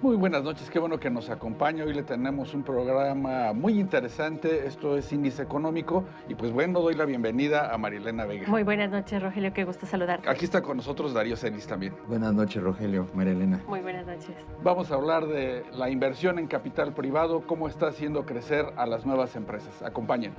Muy buenas noches, qué bueno que nos acompaña. Hoy le tenemos un programa muy interesante. Esto es Índice Económico. Y pues bueno, doy la bienvenida a Marilena Vega. Muy buenas noches, Rogelio, qué gusto saludarte. Aquí está con nosotros Darío Celis también. Buenas noches, Rogelio, María Elena. Muy buenas noches. Vamos a hablar de la inversión en capital privado, cómo está haciendo crecer a las nuevas empresas. Acompáñenos.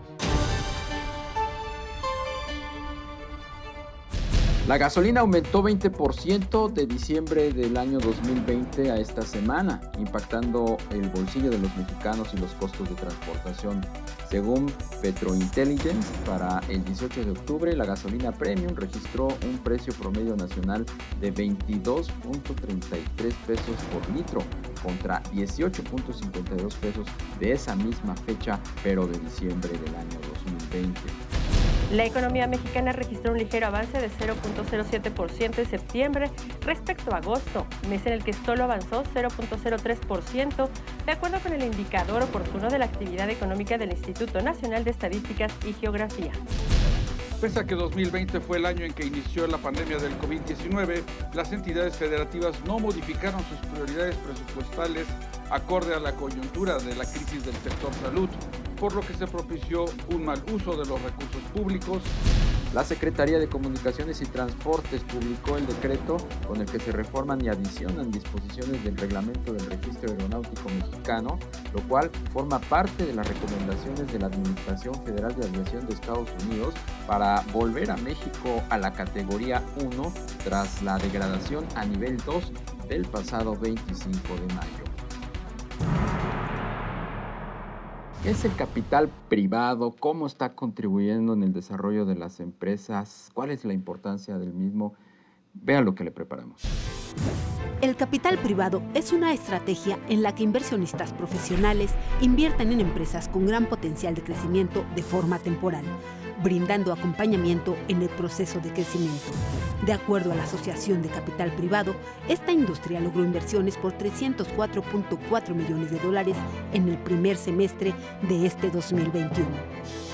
La gasolina aumentó 20% de diciembre del año 2020 a esta semana, impactando el bolsillo de los mexicanos y los costos de transportación. Según Petrointelligence, para el 18 de octubre, la gasolina premium registró un precio promedio nacional de 22.33 pesos por litro, contra 18.52 pesos de esa misma fecha, pero de diciembre del año 2020. La economía mexicana registró un ligero avance de 0.07% en septiembre respecto a agosto, mes en el que solo avanzó 0.03%, de acuerdo con el indicador oportuno de la actividad económica del Instituto Nacional de Estadísticas y Geografía. Pese a que 2020 fue el año en que inició la pandemia del COVID-19, las entidades federativas no modificaron sus prioridades presupuestales acorde a la coyuntura de la crisis del sector salud, por lo que se propició un mal uso de los recursos públicos. La Secretaría de Comunicaciones y Transportes publicó el decreto con el que se reforman y adicionan disposiciones del Reglamento del Registro Aeronáutico Mexicano, lo cual forma parte de las recomendaciones de la Administración Federal de Aviación de Estados Unidos para volver a México a la categoría 1 tras la degradación a nivel 2 del pasado 25 de mayo. ¿Qué es el capital privado? ¿Cómo está contribuyendo en el desarrollo de las empresas? ¿Cuál es la importancia del mismo? Vean lo que le preparamos. El capital privado es una estrategia en la que inversionistas profesionales invierten en empresas con gran potencial de crecimiento de forma temporal, brindando acompañamiento en el proceso de crecimiento. De acuerdo a la Asociación de Capital Privado, esta industria logró inversiones por $304.4 millones en el primer semestre de este 2021.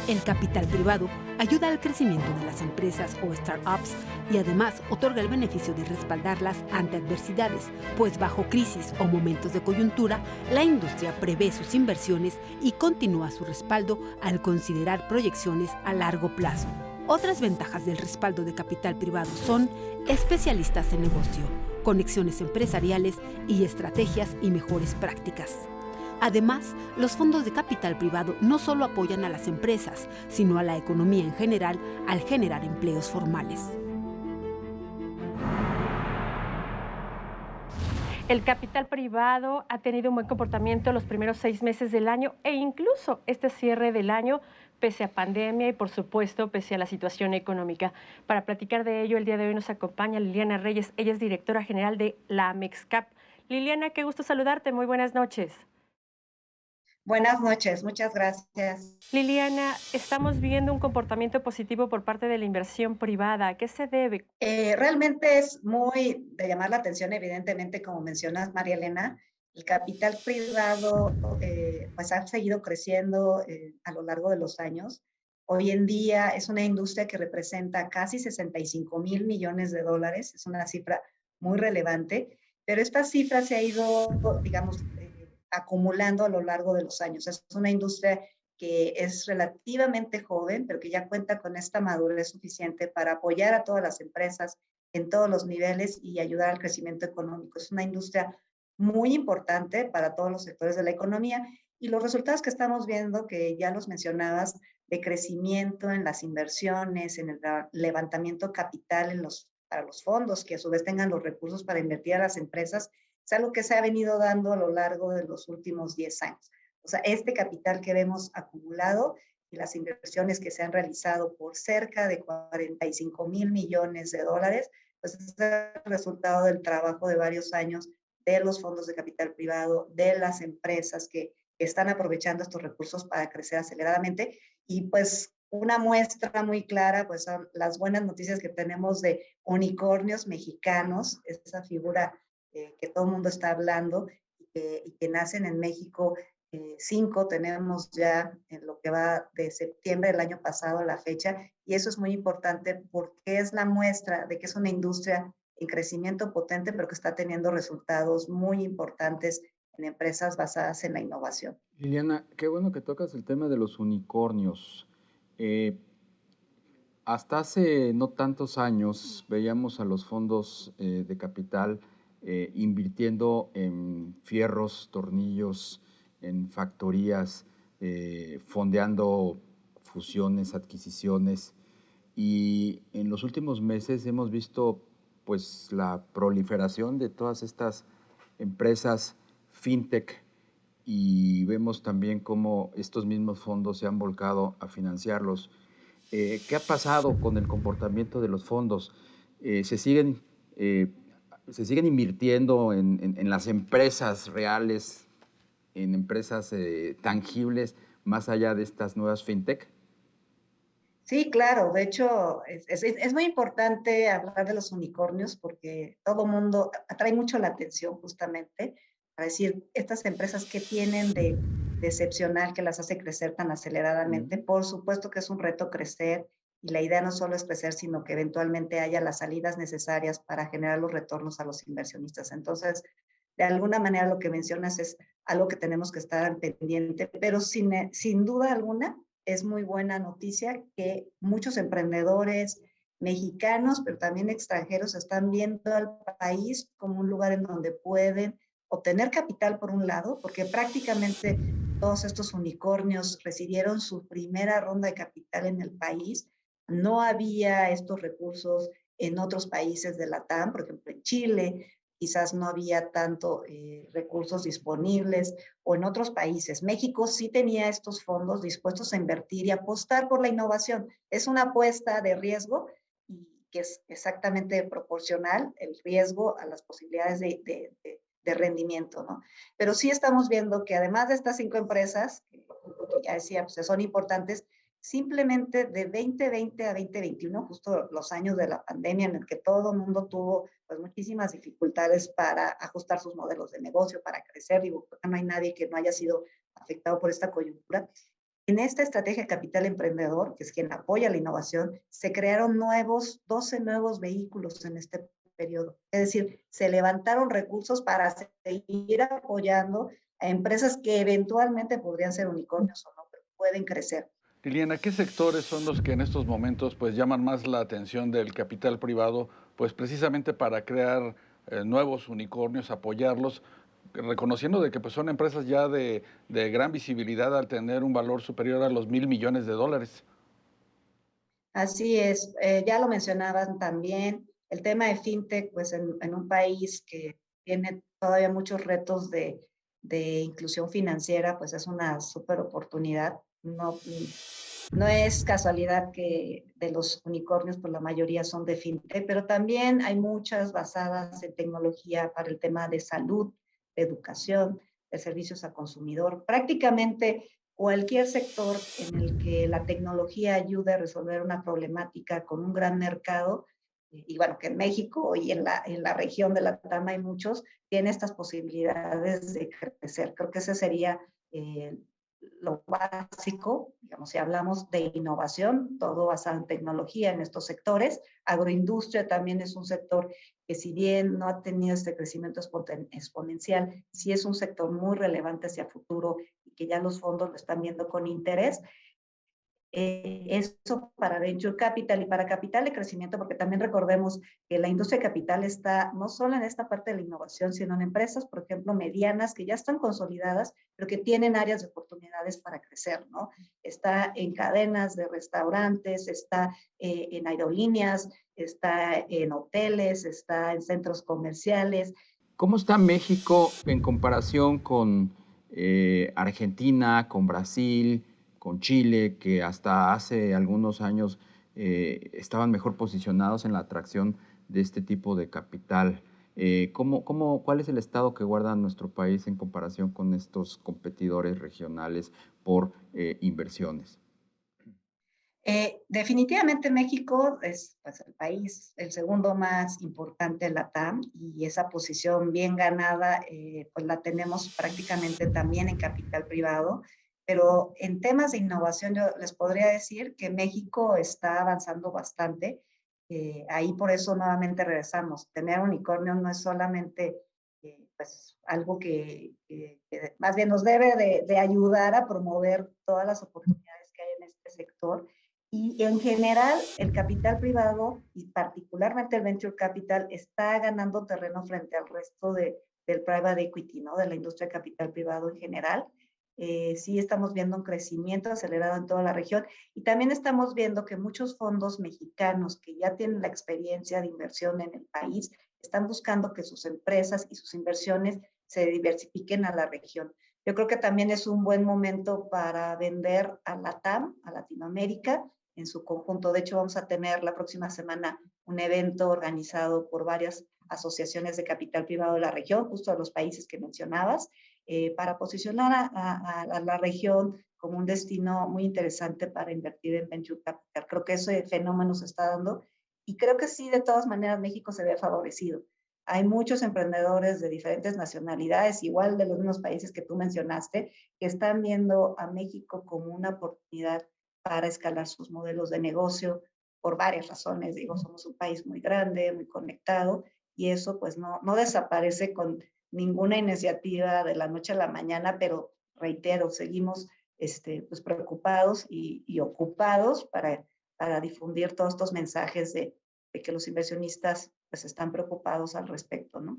El capital privado ayuda al crecimiento de las empresas o startups y además otorga el beneficio de respaldarlas ante adversidades, pues bajo crisis o momentos de coyuntura, la industria prevé sus inversiones y continúa su respaldo al considerar proyecciones a largo plazo. Otras ventajas del respaldo de capital privado son especialistas en negocio, conexiones empresariales y estrategias y mejores prácticas. Además, los fondos de capital privado no solo apoyan a las empresas, sino a la economía en general al generar empleos formales. El capital privado ha tenido un buen comportamiento los primeros 6 meses del año e incluso este cierre del año, pese a pandemia y por supuesto pese a la situación económica. Para platicar de ello, el día de hoy nos acompaña Liliana Reyes. Ella es directora general de la Mexcap. Liliana, qué gusto saludarte. Muy buenas noches. Buenas noches, muchas gracias. Liliana, estamos viendo un comportamiento positivo por parte de la inversión privada. ¿A qué se debe? Realmente es muy de llamar la atención, evidentemente, como mencionas, María Elena, el capital privado pues ha seguido creciendo a lo largo de los años. Hoy en día es una industria que representa casi 65,000 millones de dólares, es una cifra muy relevante, pero esta cifra se ha ido, digamos, acumulando a lo largo de los años. Es una industria que es relativamente joven, pero que ya cuenta con esta madurez suficiente para apoyar a todas las empresas en todos los niveles y ayudar al crecimiento económico. Es una industria muy importante para todos los sectores de la economía y los resultados que estamos viendo, que ya los mencionabas, de crecimiento en las inversiones, en el levantamiento capital para los fondos, que a su vez tengan los recursos para invertir a las empresas, es algo que se ha venido dando a lo largo de los últimos 10 años. O sea, este capital que vemos acumulado y las inversiones que se han realizado por cerca de 45,000 millones de dólares, pues es el resultado del trabajo de varios años de los fondos de capital privado, de las empresas que están aprovechando estos recursos para crecer aceleradamente. Y pues una muestra muy clara, pues son las buenas noticias que tenemos de unicornios mexicanos, esa figura que todo el mundo está hablando y que nacen en México. 5 tenemos ya en lo que va de septiembre del año pasado a la fecha, y eso es muy importante porque es la muestra de que es una industria en crecimiento potente, pero que está teniendo resultados muy importantes en empresas basadas en la innovación. Liliana, qué bueno que tocas el tema de los unicornios. Eh, Hasta hace no tantos años veíamos a los fondos de capital invirtiendo en fierros, tornillos, en factorías, fondeando fusiones, adquisiciones. Y en los últimos meses hemos visto pues la proliferación de todas estas empresas fintech y vemos también cómo estos mismos fondos se han volcado a financiarlos. ¿Qué ha pasado con el comportamiento de los fondos? Eh, ¿se, siguen, eh, ¿Se siguen invirtiendo en las empresas reales, en empresas tangibles, más allá de estas nuevas fintech? Sí, claro. De hecho, es muy importante hablar de los unicornios porque todo mundo atrae mucho la atención justamente para decir, estas empresas que tienen de excepcional que las hace crecer tan aceleradamente. Mm. Por supuesto que es un reto crecer y la idea no solo es crecer, sino que eventualmente haya las salidas necesarias para generar los retornos a los inversionistas. Entonces, de alguna manera lo que mencionas es algo que tenemos que estar al pendiente, pero sin duda alguna es muy buena noticia que muchos emprendedores mexicanos, pero también extranjeros, están viendo al país como un lugar en donde pueden obtener capital por un lado, porque prácticamente todos estos unicornios recibieron su primera ronda de capital en el país. No había estos recursos en otros países de la TAM, por ejemplo, en Chile, quizás no había tanto recursos disponibles o en otros países. México sí tenía estos fondos dispuestos a invertir y apostar por la innovación. Es una apuesta de riesgo y que es exactamente proporcional el riesgo a las posibilidades de rendimiento, ¿no? Pero sí estamos viendo que además de estas 5 empresas, que ya decía, pues son importantes, simplemente de 2020 a 2021, justo los años de la pandemia en el que todo el mundo tuvo pues muchísimas dificultades para ajustar sus modelos de negocio, para crecer, digo, no hay nadie que no haya sido afectado por esta coyuntura. En esta estrategia Capital Emprendedor, que es quien apoya la innovación, se crearon 12 nuevos vehículos en este periodo. Es decir, se levantaron recursos para seguir apoyando a empresas que eventualmente podrían ser unicornios o no, pero pueden crecer. Liliana, ¿qué sectores son los que en estos momentos pues llaman más la atención del capital privado, pues precisamente para crear nuevos unicornios, apoyarlos, reconociendo de que pues son empresas ya de gran visibilidad al tener un valor superior a los $1,000 millones? Así es, ya lo mencionaban también, el tema de fintech, pues en un país que tiene todavía muchos retos de inclusión financiera, pues es una súper oportunidad. No, no es casualidad que de los unicornios, pues la mayoría son de fintech, pero también hay muchas basadas en tecnología para el tema de salud, de educación, de servicios a consumidor. Prácticamente cualquier sector en el que la tecnología ayude a resolver una problemática con un gran mercado, y bueno, que en México y en la región de la TAM hay muchos, tiene estas posibilidades de crecer. Creo que ese sería lo básico, digamos, si hablamos de innovación, todo basado en tecnología en estos sectores. Agroindustria también es un sector que si bien no ha tenido este crecimiento exponencial, sí es un sector muy relevante hacia futuro y que ya los fondos lo están viendo con interés. Eso para Venture Capital y para capital de crecimiento, porque también recordemos que la industria de capital está no solo en esta parte de la innovación, sino en empresas, por ejemplo, medianas que ya están consolidadas, pero que tienen áreas de oportunidades para crecer, ¿no? Está en cadenas de restaurantes, está en aerolíneas, está en hoteles, está en centros comerciales. ¿Cómo está México en comparación con Argentina, con Brasil, con Chile, que hasta hace algunos años estaban mejor posicionados en la atracción de este tipo de capital? ¿Cuál es el estado que guarda nuestro país en comparación con estos competidores regionales por inversiones? Definitivamente México es pues, el país, el segundo más importante de la TAM y esa posición bien ganada pues la tenemos prácticamente también en capital privado, pero en temas de innovación yo les podría decir que México está avanzando bastante. Ahí por eso nuevamente regresamos. Tener unicornios no es solamente pues, algo que más bien nos debe de ayudar a promover todas las oportunidades que hay en este sector. Y en general, el capital privado y particularmente el venture capital está ganando terreno frente al resto del private equity, ¿no? De la industria de capital privado en general. Sí estamos viendo un crecimiento acelerado en toda la región y también estamos viendo que muchos fondos mexicanos que ya tienen la experiencia de inversión en el país están buscando que sus empresas y sus inversiones se diversifiquen a la región. Yo creo que también es un buen momento para vender a LATAM, a Latinoamérica, en su conjunto. De hecho, vamos a tener la próxima semana un evento organizado por varias asociaciones de capital privado de la región, justo a los países que mencionabas, para posicionar a la región como un destino muy interesante para invertir en venture capital. Creo que ese fenómeno se está dando y creo que sí, de todas maneras, México se ve favorecido. Hay muchos emprendedores de diferentes nacionalidades, igual de los mismos países que tú mencionaste, que están viendo a México como una oportunidad para escalar sus modelos de negocio por varias razones. Digo, somos un país muy grande, muy conectado, y eso pues no desaparece con ninguna iniciativa de la noche a la mañana, pero reitero, seguimos pues preocupados y ocupados para difundir todos estos mensajes de que los inversionistas pues están preocupados al respecto, ¿no?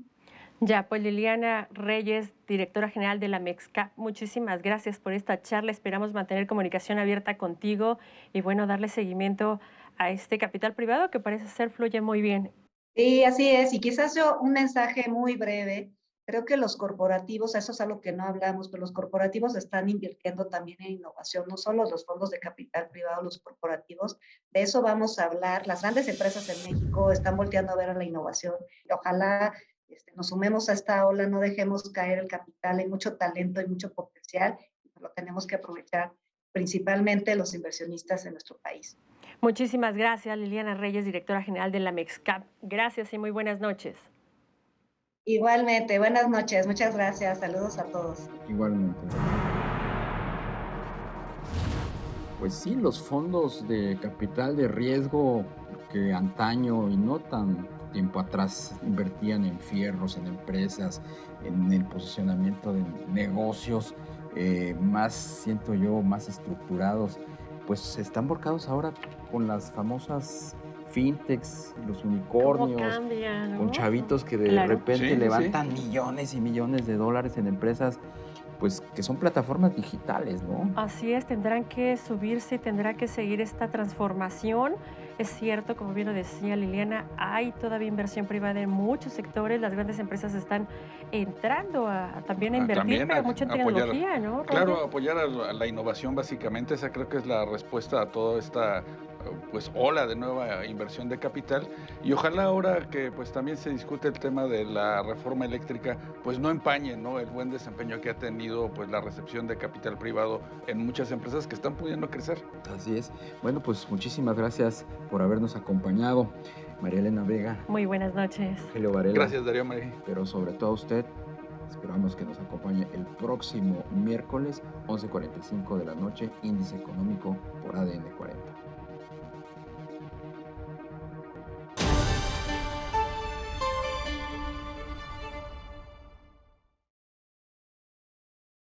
Ya, pues Liliana Reyes, directora general de la MEXCAP, muchísimas gracias por esta charla. Esperamos mantener comunicación abierta contigo y bueno, darle seguimiento a este capital privado que parece ser fluye muy bien. Sí, así es. Y quizás yo un mensaje muy breve. Creo que los corporativos, eso es algo que no hablamos, pero los corporativos están invirtiendo también en innovación, no solo los fondos de capital privado, los corporativos. De eso vamos a hablar. Las grandes empresas en México están volteando a ver a la innovación. Y ojalá nos sumemos a esta ola, no dejemos caer el capital. Hay mucho talento y mucho potencial y lo tenemos que aprovechar, principalmente los inversionistas en nuestro país. Muchísimas gracias, Liliana Reyes, directora general de la MEXCAP. Gracias y muy buenas noches. Igualmente, buenas noches, muchas gracias, saludos a todos. Igualmente. Pues sí, los fondos de capital de riesgo que antaño y no tan tiempo atrás invertían en fierros, en empresas, en el posicionamiento de negocios más, siento yo, más estructurados, pues están volcados ahora con las famosas fintechs, los unicornios, Cambia, ¿no? con chavitos que de repente levantan millones y millones de dólares en empresas, pues que son plataformas digitales, ¿no? Así es, tendrán que subirse, tendrá que seguir esta transformación. Es cierto, como bien lo decía Liliana, hay todavía inversión privada en muchos sectores. Las grandes empresas están entrando también a invertir, pero mucho en tecnología, ¿no? Claro, apoyar a la innovación básicamente. Esa creo que es la respuesta a toda esta pues ola de nueva inversión de capital, y ojalá ahora que pues también se discute el tema de la reforma eléctrica, pues no empañe, ¿no?, el buen desempeño que ha tenido pues la recepción de capital privado en muchas empresas que están pudiendo crecer. Así es. Bueno, pues muchísimas gracias por habernos acompañado, María Elena Vega. Muy buenas noches. Rogelio Varela. Gracias, Darío María. Pero sobre todo a usted, esperamos que nos acompañe el próximo miércoles, 11:45 de la noche, Índice Económico por ADN 40.